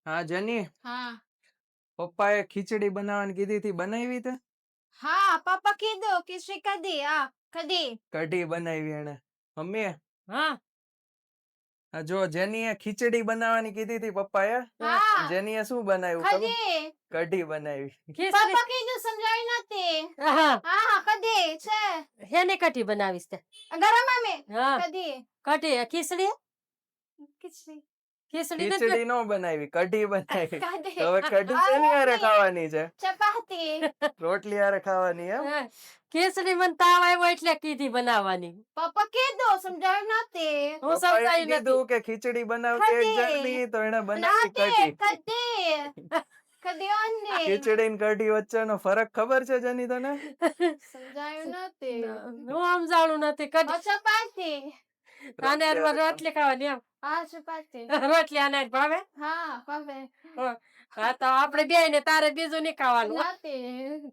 હા જની, હા પપ્પાએ ખીચડી બનાવવાની કીધી હતી, બનાવી તે? હા પપ્પા કીધું ખીચડી કદી કદી કઢી બનાવી એને. મમ્મી હા જો જેનીએ ખીચડી બનાવવાની કીધી હતી પપ્પાએ, હા જેનીએ શું બનાવ્યું ખબર? કદી કઢી બનાવી. ખીચડી પપ્પા કીધું સમજાયું નથી. હા હા કદી છે હેની કઢી બનાવીશ તે? ગરમ મમ્મી હા કદી કઢી ખીચડી ખીચડી ખીચડી નથી ખીચડી નો બનાવી, કઢી બનાવી. કદી તો હવે કઢી શેની હારે ખાવાની છે? ચપાતી રોટલી હારે ખાવાની એમ? હા, ખીચડી મને તાવ આવ્યો એટલે કીધી બનાવવાની. પપ્પા કીધું સમજાયું નથી. હું પપ્પાએ સમજાયું નથી. કીધું કે ખીચડી બનાવતી એક કઢી જણની, તો એને બનાવી નથી કઢી. કદી કદી ઓનલી ખીચડી ને કઢી વચ્ચેનો ફરક ખબર છે જની તને? સમજાયું નથી. હું સમજાણું નથી કઢી ચપાતી આને હારે રોટલી ખાવાની એમ. હા ચપાતી રોટલી આને હારે ભાવે? હા હવે હા તો આપણે બે ને તારે બીજું નહીં ખાવાનું. નથી